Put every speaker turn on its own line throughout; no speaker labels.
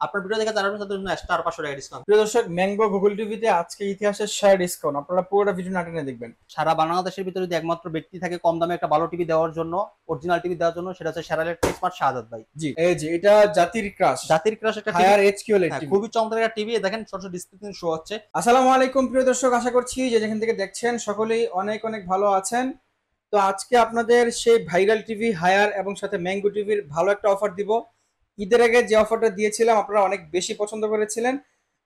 আপনার ভিডিও দেখে জানাবেন তাদের জন্য এক্সট্রা আর 500 টাকা ডিসকাউন্ট।
প্রিয় দর্শক, ম্যাঙ্গো গুগল টিভিতে আজকে ইতিহাসের সেরা ডিসকাউন্ট, আপনারা পুরোটা ভিডিও না টেনে দেখবেন।
সারা বাংলাদেশের ভিতরে যদি একমাত্র ব্যক্তি থাকে কম দামে একটা ভালো টিভি দেওয়ার জন্য, অরিজিনাল টিভি দেওয়ার জন্য, সেটা হচ্ছে সেরা ইলেকট্রনিক্স স্মার্ট শাহাদাত ভাই।
জি, এই যে এটা জাতির ক্রাশ,
জাতির ক্রাশ একটা
হায়ার এইচকিউএলএড টিভি,
খুবই চমৎকার একটা টিভি। দেখেন সরাসরি ডিসপ্লে কিন্তু শো হচ্ছে।
আসসালামু আলাইকুম প্রিয় দর্শক, আশা করছি যে যেখান থেকে দেখছেন সকলেই অনেক অনেক ভালো আছেন। তো আজকে আপনাদের সেই ভাইরাল টিভি হায়ার এবং সাথে ম্যাঙ্গো টিভির ভালো একটা অফার দিব। ঈদের আগে যে অফারটা দিয়েছিলাম আপনারা অনেক বেশি পছন্দ করেছিলেন,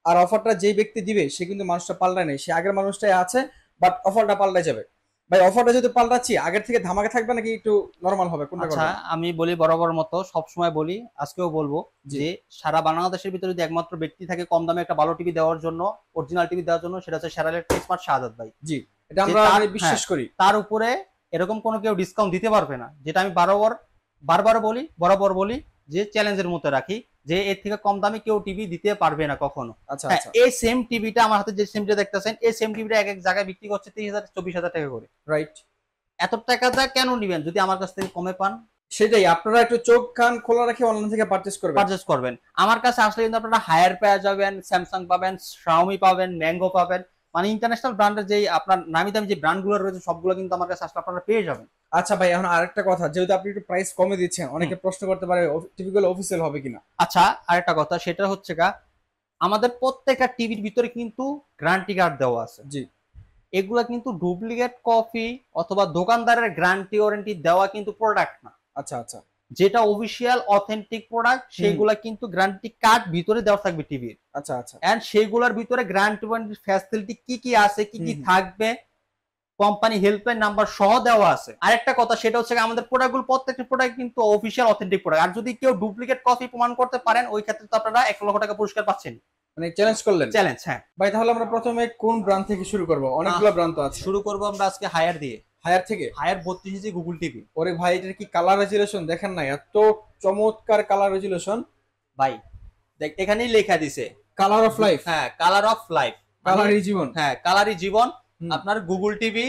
আর অফারটা যেই ব্যক্তি দিবে সে কিন্তু মানুষটা পাল্টায় নেই, সে আগের মানুষটাই আছে, বাট অফারটা পাল্টায় যাবে। ভাই অফারটা যেহেতু পাল্টাচ্ছি, আগের থেকে ধামাকা থাকবে নাকি একটু নরমাল হবে, কোনটা
আচ্ছা,
করবেন?
আমি বলি বরাবর মতো সব সময় বলি, আজকেও বলবো যে সারা বাংলাদেশের ভিতরে যদি একমাত্র ব্যক্তি থাকে কম দামে একটা ভালো টিভি দেওয়ার জন্য, অরিজিনাল টিভি দেওয়ার জন্য, সেটা হচ্ছে সেরা ইলেকট্রনিক্স স্মার্ট শাহাদাত ভাই।
জি, এটা আমরা বিশ্বাস করি।
তার উপরে এরকম কোনো কেউ ডিসকাউন্ট দিতে পারবে না, যেটা আমি বারবার বলি, বরাবর বলি, যে চ্যালেঞ্জের মতো রাখি যে এর থেকে কম দামে কেউ টিভি দিতে পারবে না কখনো।
আচ্ছা
হ্যাঁ,
আচ্ছা,
এই সেম টিভিটা আমার হাতে যে সেমটা দেখতেছেন, এই সেম টিভিটা এক এক জায়গায় বিক্রি করছে 30,000 24,000 টাকা করে।
রাইট।
এত টাকাটা কেন নিবেন যদি আমার কাছ থেকে কমে পান?
সেটাই, আপনারা একটু চোখ কান খোলা রেখে অনলাইন থেকে
পারচেজ করবেন। আমার কাছে আসলে কিন্তু আপনারা হায়ার পেয়ে যাবেন, স্যামসাং পাবেন, শাওমি পাবেন, ম্যাঙ্গো পাবেন, মানে ইন্টারন্যাশনাল ব্র্যান্ডের যে আপনার নামি দামি যে ব্র্যান্ডগুলো রয়েছে সবগুলো কিন্তু আমার কাছে আসলে আপনারা পেয়ে যাবেন।
আচ্ছা ভাই, এখন আরেকটা কথা, যেহেতু আপনি একটু প্রাইস কমে দিচ্ছেন, অনেকে প্রশ্ন করতে পারে টিভি গুলো অফিসিয়াল হবে কিনা।
আচ্ছা, আরেকটা কথা, সেটা হচ্ছে আমাদের প্রত্যেকটা টিভির ভিতরে কিন্তু গ্যারান্টি কার্ড দেওয়া আছে।
জি,
এগুলা কিন্তু ডুপ্লিকেট কপি অথবা দোকানদারের গ্যারান্টি ওয়ারেন্টি দেওয়া কিন্তু প্রোডাক্ট না।
আচ্ছা আচ্ছা,
যেটা অফিসিয়াল অথেন্টিক প্রোডাক্ট সেগুলা কিন্তু গ্যারান্টি কার্ড ভিতরে দেওয়া থাকবে টিভির।
আচ্ছা আচ্ছা,
এন্ড সেগুলোর ভিতরে গ্যারান্টি ওয়ারেন্টি ফ্যাসিলিটি কি কি আছে, কি কি থাকবে, কোম্পানি হেল্পলাইন নাম্বার সহ দেওয়া আছে। আরেকটা কথা, সেটা হচ্ছে আমাদের প্রোডাক্টগুলো প্রত্যেকটা প্রোডাক্ট কিন্তু অফিসিয়াল অথেন্টিক প্রোডাক্ট। আর যদি কেউ ডুপ্লিকেট কপি প্রমাণ করতে পারেন, ওই ক্ষেত্রে তো আপনারা 1 লক্ষ টাকা পুরস্কার পাচ্ছেন।
মানে চ্যালেঞ্জ করলেন?
চ্যালেঞ্জ, হ্যাঁ
ভাই। তাহলে আমরা প্রথমে কোন ব্র্যান্ড থেকে শুরু করব? অনেকগুলো ব্র্যান্ড তো আছে।
শুরু করবো আমরা আজকে হায়ার দিয়ে।
হায়ার থেকে?
হায়ার 32 ইঞ্চি গুগল টিভি।
ওরে ভাই, এটার কি কালার রেজুলেশন দেখেন না, এত চমৎকার কালার রেজুলেশন
ভাই দেখ, এখানেই লেখা দিছে
কালার অফ লাইফ।
হ্যাঁ, কালার অফ লাইফ,
কালারই জীবন।
হ্যাঁ, কালারই জীবন। আপনার গুগল টিভি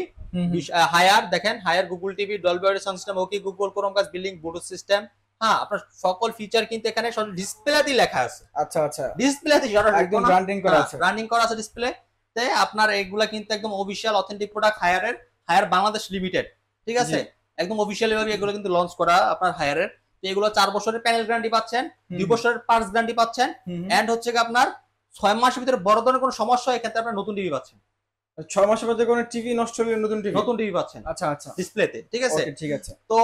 হায়ার, দেখেন Haier Google TV, Dolby audio sound system, okay Google Chromecast building Bluetooth system. হ্যাঁ, আপনার সকল ফিচার কিন্তু এখানে সব ডিসপ্লেতেই লেখা আছে।
আচ্ছা আচ্ছা,
ডিসপ্লেতে
একদম ব্র্যান্ডিং করা আছে।
ব্র্যান্ডিং করা আছে ডিসপ্লেতে। আপনার এগুলা কিন্তু একদম অফিশিয়াল অথেন্টিক প্রোডাক্ট হায়ারের, হায়ার বাংলাদেশ লিমিটেড, ঠিক আছে? একদম অফিশিয়ালি ভাবে এগুলো কিন্তু লঞ্চ করা আপনার হায়ারের। এগুলো 4 বছরের প্যানেল গ্যারান্টি পাচ্ছেন, 2 বছরের পার্টস গ্যারান্টি পাচ্ছেন, এন্ড হচ্ছে আপনার 6 মাসের ভিতরে বড় ধরনের কোনো সমস্যা হয় এক্ষেত্রে আপনার নতুন টিভি পাচ্ছেন।
6 মাসের মধ্যে কোনো টিভি নষ্ট হলে নতুন টিভি
পাচ্ছেন।
আচ্ছা আচ্ছা,
ডিসপ্লেতে, ঠিক আছে?
ঠিক আছে।
তো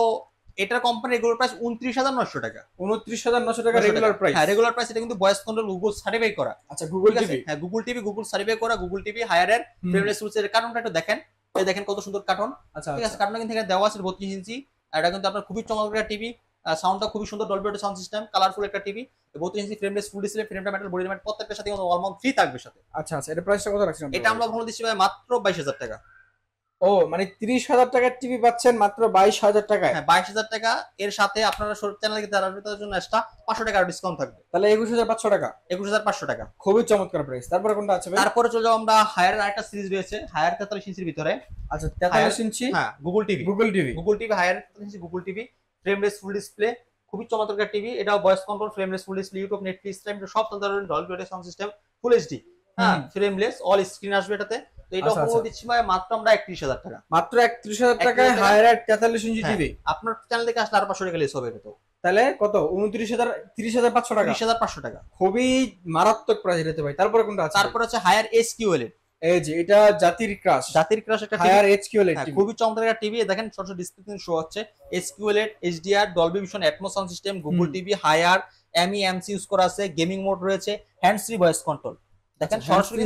এটার কোম্পানি রেগুলার প্রাইস 29,900 টাকা।
29,900 টাকা রেগুলার প্রাইস?
হ্যাঁ, রেগুলার প্রাইস। এটা কিন্তু ভয়েস কন্ট্রোল গুগল সার্টিফাই করা।
আচ্ছা, গুগল টিভি?
হ্যাঁ, গুগল টিভি, গুগল সার্টিফাই করা গুগল টিভি হায়ারের ফ্রেমলেস রুলস। এর কার্টুনটা একটু দেখেন, এই দেখেন কত সুন্দর কার্টুন।
আচ্ছা,
ঠিক আছে? কার্টুনটা কিন্তু এখানে দেওয়া আছে 32 ইঞ্চি। এটা কিন্তু আপনার খুবই চমৎকার টিভি। সাউন্ডটা খুবই সুন্দর, Dolby audio sound system, colourful একটা TV, 32 inch frameless full display, ফ্রেমটা মেটাল, বডি ম্যাট, প্রত্যেকটার সাথে ওয়াল মাউন্ট ফ্রি থাকবে সাথে।
আচ্ছা আচ্ছা, এটা প্রাইসটা কত রাখছেন?
এটা আমরা বলে দিচ্ছি ভাই মাত্র 22,000 টাকা।
ও মানে 30,000 টাকার টিভি পাচ্ছেন মাত্র 22,000 টাকায়?
হ্যাঁ, 22,000 টাকা। এর সাথে আপনারা চ্যানেলকে তার জন্য এক্সট্রা 500 টাকা ডিসকাউন্ট থাকবে।
তাহলে 21,500 টাকা।
21,500 টাকা,
খুবই চমৎকার প্রাইস। তারপরে কোনটা আছে ভাই?
তারপরে চলে যাবো আমরা হায়ারের আরেকটা সিরিজ রয়েছে, হায়ার 43 ইঞ্চির ভিতরে।
আচ্ছা, 43 ইঞ্চি?
হ্যাঁ, Google TV. Google TV Haier 43 inch Google TV, frameless full display, খুবই চমৎকার টিভি। এটাও voice control, frameless full display, YouTube, Netflix, time সব ধরনের Dolby audio sound system, full HD. হ্যাঁ, ফ্রেমলেস অল স্ক্রিন আসবে এটাতে। তো এটা পুরো দিচ্ছি ভাই মাত্র আমরা 31,000 টাকা।
মাত্র 31,000 টাকায় হায়ার 43 ইঞ্চি টিভি।
আপনার চ্যানেল থেকে আসলে আর 500 টাকা লেস হবে। এটা তো
তাহলে কত? 30,500 টাকা।
30,500 টাকা,
খুবই মারাত্মক প্রাইস রেতে ভাই। তারপরে কোনটা আছে?
তারপর হচ্ছে হায়ার এসকিউএলএড।
এই যে এটা জাতির ক্রাশ একটা হায়ার এইচকিউএলএড টিভি,
খুবই চমৎকার একটা টিভি। দেখেন সরাসরি ডিসপ্লে কিন্তু শো হচ্ছে। SQLED, HDR, Dolby vision, Atmos sound system, Google TV Haier, MEMC use করা আছে, গেমিং মোড রয়েছে, হ্যান্ডস ফ্রি ভয়েস কন্ট্রোল। দেখেন সরাসরি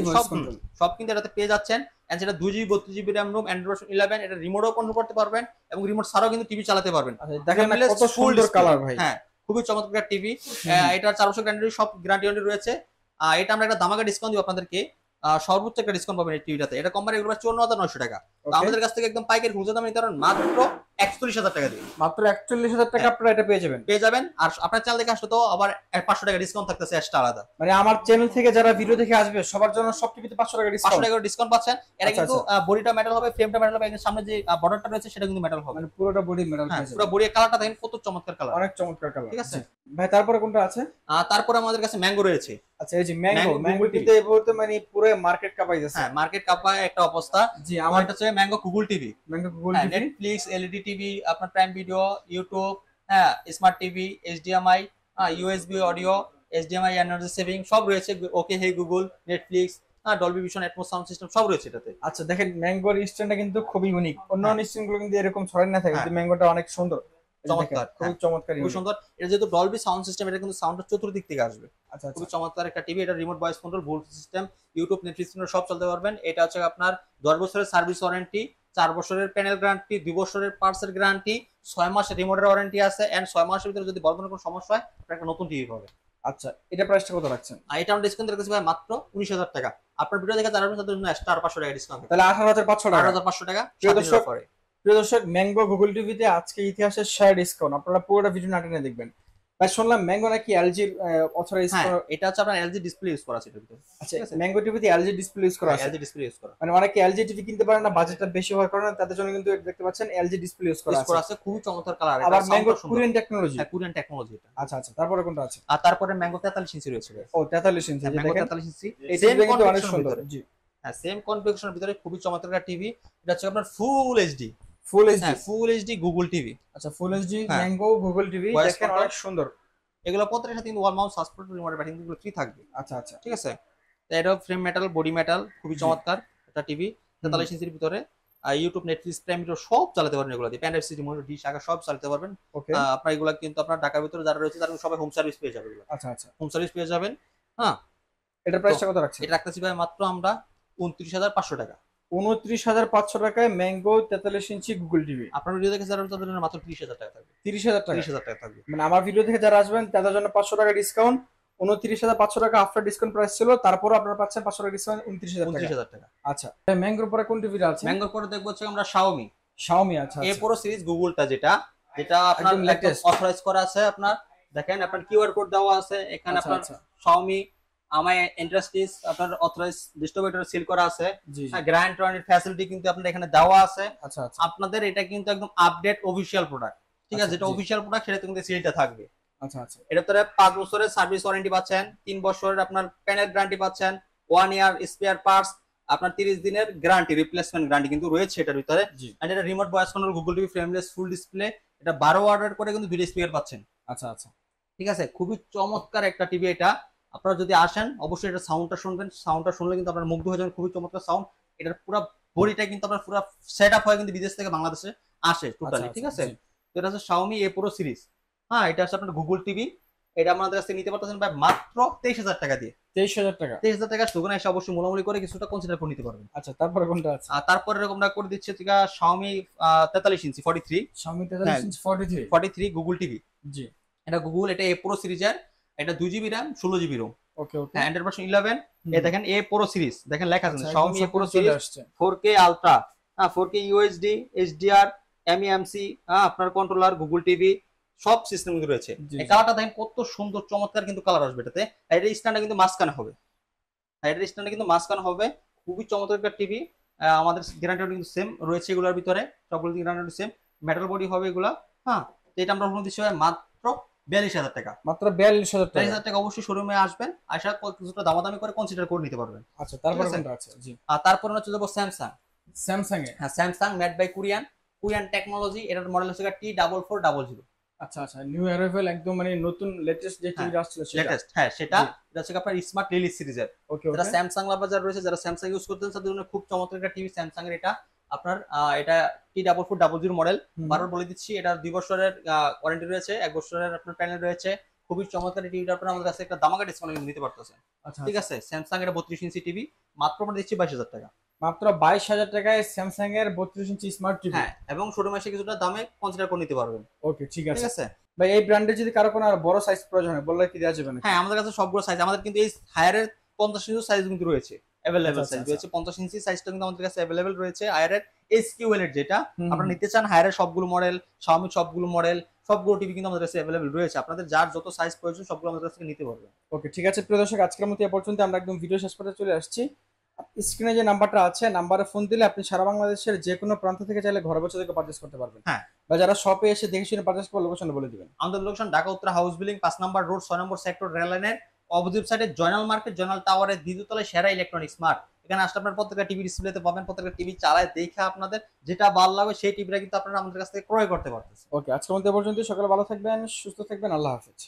সব কিন্তু এটাতে পেয়ে যাচ্ছেন। এন্ড সেটা 2GB 32GB RAM ROM, Android version 11, এটা রিমোটও কন্ট্রোল করতে পারবেন এবং রিমোট ছাড়াও কিন্তু টিভি চালাতে পারবেন।
দেখেন কত সুন্দর কালার ভাই।
হ্যাঁ, খুবই চমৎকার একটা টিভি। এটা 4 বছর গ্যারান্টি, সব গ্যারান্টি রয়েছে। এটা আমরা একটা ধামাকা ডিসকাউন্ট দিব আপনাদেরকে। সর্বোচ্চ একটা ডিসকাউন্ট পাবেন এই টিভিটাতে। এটা কোম্পানি এগুলো 54,900 টাকা। তো
Okay.
আমাদের কাছ থেকে একদম পাইকারি খুচরা দামে নিতে পারেন মাত্র 41,000 টাকা দিয়ে।
মাত্র 41,000 টাকা আপনারা এটা পেয়ে যাবেন।
পেয়ে যাবেন। আর আপনার চ্যানেল থেকে আসলে তো আবার 500 টাকা ডিসকাউন্ট থাকতেছে এক্সট্রা আলাদা।
মানে আমার চ্যানেল থেকে যারা ভিডিও দেখে আসবে সবার জন্য সব টিভিতে 500 টাকা
500
ডিসকাউন্ট।
টাকা ডিসকাউন্ট পাচ্ছেন। এটা
আচ্ছা,
কিন্তু বডিটা মেটাল হবে, ফ্রেমটা মেটাল হবে, এর সামনে যে বর্ডারটা রয়েছে সেটা কিন্তু মেটাল হবে।
মানে পুরোটা বডি মেটাল
হ্যাঁ,
পেয়ে যাবেন।
পুরো বডির কালারটা দেখেন কত চমৎকার কালার।
অনেক চমৎকার কালার।
ঠিক আছে?
ভাই তারপরে কোনটা আছে?
তারপরে আমাদের কাছে ম্যাঙ্গো রয়েছে।
আচ্ছা এই যে ম্যাঙ্গো,
Mango
ম্যাঙ্গো
Google
টিভিতে এই মুহূর্তে মানে পুরো মার্কেট কাঁপাই যাচ্ছে।
হ্যাঁ, মার্কেট কাঁপায় একটা অবস্থা।
জি
আমার
আমার
এটা হচ্ছে mango Google TV.
Mango Google
হ্যাঁ,
টিভি।
নেটফ্লিক্স, এলইডি টিভি, আপনার প্রাইম ভিডিও, ইউটিউব, হ্যাঁ, smart TV, HDMI, USB audio, HDMI energy saving সব রয়েছে। Okay hey Google, Netflix, Dolby vision, Atmos sound system সব রয়েছে এটাতে।
আচ্ছা দেখেন ম্যাঙ্গোর স্ট্যান্ডটা কিন্তু খুবই ইউনিক। অন্যান্য স্ট্যান্ডগুলো কিন্তু এরকম ছড়ানো না থাকে,
হ্যাঁ।
কিন্তু ম্যাঙ্গোটা অনেক সুন্দর। এই যে দেখেন,
চমৎকার,
খুবই
হ্যাঁ।
চমৎকার
খুব
unique।
সুন্দর। এটা যেহেতু ডলবি সাউন্ড সিস্টেম, এটা কিন্তু সাউন্ডটা চতুর্দিক থেকে আসবে।
আচ্ছা আচ্ছা
খুবই চমৎকার একটা টিভি। এটা remote voice control, Bluetooth system, YouTube, Netflix সব চলতে পারবেন। এটা হচ্ছে আপনার 10 বছরের সার্ভিস ওয়ারেন্টি, 4 বছরের প্যানেল গ্যারান্টি, 2 বছরের পার্টসের গ্যারান্টি, 6 মাসের রিমোটের ওয়ারেন্টি আছে, এন্ড 6 মাসের ভিতরে যদি বড় কোনো সমস্যা হয় আপনার একটা নতুন টিভি পাবে।
আচ্ছা এটা প্রাইসটা কত রাখছেন?
আর এটা আমরা ডিসকাউন্ট রেখেছি ভাই মাত্র 19,000 টাকা। আপনার ভিডিও দেখে যারা তাদের জন্য এক্সট্রা 500 টাকা ডিসকাউন্ট।
তাহলে 18,500 টাকা।
8,500 টাকা
প্রিয়
সাথে
দর্শক,
করে।
প্রিয় দর্শক, ম্যাঙ্গো গুগল টিভিতে আজকে ইতিহাসের সেরা ডিসকাউন্ট। আপনারা পুরোটা ভিডিও না টেনে দেখবেন। ভাই শুনলাম ম্যাঙ্গো নাকি এলজি অথরাইজ।
হ্যাঁ, এটা হচ্ছে আপনার এলজি ডিসপ্লে ইউজ করা আছে এটার ভিতরে।
আচ্ছা ম্যাঙ্গো টিভিতে এলজি ডিসপ্লে ইউজ করা আছে।
এলজি ডিসপ্লে ইউজ করা।
মানে অনেকে এলজি টিভি কিনতে পারে না, বাজেটটা বেশি হওয়ার কারণে তাদের জন্য কিন্তু দেখতে পাচ্ছেন এলজি ডিসপ্লে ইউজ করা
ইউজ করা
আছে।
আছে, খুবই চমৎকার কালার। এটা
আবার ম্যাঙ্গো
সাউন্ডটা সুন্দর।
Korean technology.
হ্যাঁ, কোরিয়ান টেকনোলজি এটা।
আচ্ছা আচ্ছা তারপরে কোনটা আছে?
আর তারপরে ম্যাঙ্গো 43 ইঞ্চি রয়েছে।
ও 43 ইঞ্চি। যে
ম্যাঙ্গো
দেখেন
43 ইঞ্চি
এই
সেম
টিভিটা কিন্তু অনেক
কনফিগারেশনের
সুন্দর।
ভিতরে।
জি
হ্যাঁ, সেম কনফিগারেশনের ভিতরে খুবই চমৎকার একটা টিভি। এটা হচ্ছে আপনার ফুল এইচডি।
ফুল এইচডি।
হ্যাঁ, ফুল এইচডি গুগল টিভি।
আচ্ছা ফুল এইচডি
হ্যাঁ।
ম্যাঙ্গো গুগল টিভি
Voice
দেখেন
control।
অনেক সুন্দর।
এগুলো প্রত্যেকটার সাথে কিন্তু wall mount support remote batting গুলো ফ্রি থাকবে।
আচ্ছা আচ্ছা
ঠিক আছে? তো এটা ফ্রেম মেটাল, বডি মেটাল, খুবই চমৎকার একটা টিভি। 43 ইঞ্চির ভিতরে ইউটিউব, নেটফ্লিক্স, প্রাইম ভিডিও সব চালাতে পারবেন এগুলো দিয়ে। প্যান সিটি মোটর, ডিশ, আগা সব চালাতে পারবেন।
ওকে
আপনার এগুলো কিন্তু আপনার ঢাকার ভিতরে যারা রয়েছে তারা সবাই হোম সার্ভিস পেয়ে যাবে এগুলো।
আচ্ছা আচ্ছা
হোম সার্ভিস পেয়ে যাবেন। হ্যাঁ,
এটার প্রাইসটা কত রাখছেন?
এটা রাখতেছি ভাই মাত্র আমরা 29,500 টাকা।
29,500 টাকায় ম্যাঙ্গো 43 ইঞ্চি গুগল টিভি।
আপনার ভিডিও দেখে যারা তাদের জন্য মাত্র 30,000 টাকা থাকবে।
30,000 টাকা।
30,000 টাকা থাকবে।
মানে আমার ভিডিও থেকে যারা আসবেন তাদের জন্য 500 টাকা ডিসকাউন্ট। 29,500 টাকা আফটার ডিসকাউন্ট প্রাইস ছিল, তারপর আপনারা পাচ্ছেন 500 টাকা ডিসকাউন্ট 29,000 টাকা।
29,000 টাকা।
আচ্ছা ম্যাঙ্গোর পরে কোন টিভিটা আছে?
ম্যাঙ্গোর পরে দেখবো হচ্ছে আমরা Xiaomi
Xiaomi। আচ্ছা
A Pro সিরিজ গুগলটা, যেটা আপনার
একদম latest।
অথরাইজ করা আছে। আপনার দেখেন আপনার কিউআর কোড দেওয়া আছে এখানে।
আচ্ছা,
আপনার
আচ্ছা।
Xiaomi আমার ইন্ডাস্ট্রিজ আপনার অথরাইজ ডিস্ট্রিবিউটর সিল করা আছে।
জি জি।
গ্র্যান্ড ওয়ারেন্টি ফ্যাসিলিটি কিন্তু আপনার এখানে দেওয়া আছে।
আচ্ছা আচ্ছা
আপনাদের এটা কিন্তু একদম আপডেট অফিশিয়াল প্রোডাক্ট। ঠিক আছে?
আচ্ছা,
যেটা
জি।
অফিশিয়াল প্রোডাক্ট সেটা কিন্তু সিলটা থাকবে।
আচ্ছা আচ্ছা
এটার ভিতরে 5 বছরের সার্ভিস ওয়ারেন্টি পাচ্ছেন, 3 বছরের আপনার প্যানেল গ্যারান্টি পাচ্ছেন, 1 ইয়ার স্পেয়ার পার্টস, আপনার 30 দিনের গ্যারান্টি, রিপ্লেসমেন্ট গ্যারান্টি কিন্তু রয়েছে এটার ভিতরে।
জি।
এন্ড এটা remote voice control Google TV frameless full display. এটা 12 অর্ডার করে কিন্তু 2টা স্পিকার পাচ্ছেন।
আচ্ছা আচ্ছা
ঠিক আছে? খুবই চমৎকার একটা টিভি এটা। আপনারা যদি আসেন অবশ্যই এটা সাউন্ডটা শুনবেন। সাউন্ডটা শুনলে কিন্তু আপনারা মুগ্ধ হয়ে যাবেন। খুবই চমৎকার সাউন্ড। এটার পুরো বডিটা কিন্তু আপনার পুরো সেটআপ হয় কিন্তু বিদেশ থেকে বাংলাদেশে আসে টোটালি।
আচ্ছা,
ঠিক আছে?
জি।
তো এটা হচ্ছে Xiaomi A Pro সিরিজ। হ্যাঁ, এটা হচ্ছে আপনার গুগল টিভি। এটা আমাদের কাছে নিতে পারতেছেন ভাই মাত্র 23,000 টাকা দিয়ে।
23,000 টাকা।
23,000 টাকা দোকানে এসে অবশ্যই মোলামুলি করে কিছুটা কনসিডার করে নিতে পারবেন।
আচ্ছা তারপরে কোনটা আছে?
আর তারপরে এরকমটা করে দিচ্ছে ঠিক আছে Xiaomi 43 inch 43
Xiaomi 43 inch 43।
Google TV.
জি
এটা গুগল, এটা A Pro সিরিজের। এটা 2GB RAM 16GB ROM।
ওকে ওকে।
হ্যাঁ, Android ভার্সন 11। এই দেখেন A Pro সিরিজ, দেখেন লেখা আছে
আচ্ছা,
Xiaomi A
একদম
Pro
চলে
সিরিজ
আসছে।
4K ultra, 4K UHD, HDR, MEMC, আপনার কন্ট্রোলার, গুগল টিভি সব সিস্টেম কিন্তু রয়েছে।
জি,
এই
জি।
কালারটা দেখেন কত সুন্দর চমৎকার কিন্তু কালার আসবে এটাতে। আর এর স্ট্যান্ডটা কিন্তু মাঝখানে হবে। খুবই চমৎকার একটা টিভি। আমাদের গ্যারান্টি কিন্তু সেম রয়েছে এগুলোর ভিতরে, সবগুলো গ্যারান্টি সেম। মেটাল বডি হবে এগুলা। হ্যাঁ, তো এটা আমরা দিচ্ছি মাত্র 42,000 টাকা।
মাত্র 42,000 টাকা।
42,000 টাকা। অবশ্যই শোরুমে আসবেন, আসা কিছুটা দামাদামি করে কনসিডার করে নিতে পারবেন।
আচ্ছা তারপরে
ঠিক আছে?
কোনটা আছে? জি
আর তারপর হচ্ছে যাবো স্যামসাং।
স্যামসাং এ।
হ্যাঁ, Samsung made by Korean technology. এটার মডেল হচ্ছে T4400।
আচ্ছা আচ্ছা নিউ অ্যারাইভাল, একদম মানে নতুন লেটেস্ট যে টিভি আসছিল সেটা।
লেটেস্ট। হ্যাঁ, সেটা
জি।
এটা হচ্ছে আপনার স্মার্ট লিলি সিরিজের।
ওকে
যারা
ওকে।
স্যামসাং লাভার যারা রয়েছে, যারা স্যামসাং ইউজ করতেন তাদের জন্য খুব চমৎকার একটা টিভি স্যামসাং এর। এটা আপনার এটা T4400 মডেল। বারবার বলে দিচ্ছি, এটার 2 বছরের ওয়ারেন্টি রয়েছে, 1 বছরের আপনার প্যানেল রয়েছে। খুবই চমৎকার টিভিটার উপর আমাদের কাছে একটা দামাকা ডিসকাউন্ট নিতে পারতেছেন।
আচ্ছা
ঠিক আছে? স্যামসাং এর 32 ইঞ্চি টিভি মাত্র আমরা দিচ্ছি 22,000 টাকা।
মাত্র 22,000 টাকায় স্যামসাং এর 32 ইঞ্চি স্মার্ট টিভি।
হ্যাঁ, এবং শোরুমে এসে কিছুটা দামে কনসিডার করে নিতে পারবেন।
ওকে ঠিক
ঠিক
আছে।
আছে?
ভাই এই ব্র্যান্ডের যদি কারো কোনো আর বড় সাইজ প্রয়োজন হয় বললে কি দেওয়া যাবে নাকি?
হ্যাঁ, আমাদের কাছে সবগুলো সাইজ, আমাদের কিন্তু এই হায়ারের 50 ইঞ্চি সাইজ কিন্তু রয়েছে। অ্যাভেলেবেল
আচ্ছা,
সাইজ
আচ্ছা,
রয়েছে। 50 ইঞ্চি সাইজটা কিন্তু আমাদের কাছে অ্যাভেলেবেল রয়েছে। হায়ারের এসকিউএল এর যেটা
হুম,
আপনারা
হুম।
নিতে চান, হায়ারের সবগুলো মডেল, Xiaomi সবগুলো মডেল, সবগুলো টিভি কিন্তু আমাদের কাছে অ্যাভেলেবেল রয়েছে। আপনাদের যার যত সাইজ প্রয়োজন সবগুলো আমাদের কাছ থেকে নিতে পারবেন।
ওকে, ঠিক আছে প্রিয় দর্শক, আজকের মতো এ পর্যন্ত। আমরা একদম ভিডিও শেষ পর্যন্ত চলে আসছি। স্ক্রিনে যে নাম্বারটা আছে, নাম্বারে ফোন দিলে আপনি সারা বাংলাদেশের যে কোনো প্রান্ত থেকে চাইলে ঘরে বসে থেকে পারচেস করতে পারবেন।
হ্যাঁ,
বা যারা শপে এসে দেখে শুনে পারচেস করবে, লোকেশনটা বলে দিবেন।
আমাদের লোকেশন ঢাকা উত্তর হাউস বিল্ডিং 5 নম্বর রোড 6 নম্বর সেক্টর, রেল লাইনের অপোজিট সাইডে জয়নাল মার্কেট, জয়নাল টাওয়ারের দ্বিতীয় তলায় সেরা ইলেকট্রনিক্স মার্ট। এখানে আসলে আপনার প্রত্যেকটা টিভি ডিসপ্লেতে পাবেন, প্রত্যেকটা টিভি চালায় দেখে আপনাদের যেটা ভালো লাগবে সেই টিভিটা কিন্তু আপনারা আমাদের কাছ থেকে ক্রয় করতে পারতেছেন।
ওকে, আজকের মতো এ পর্যন্ত। সকালে ভালো থাকবেন, সুস্থ থাকবেন, আল্লাহ হাফেজ।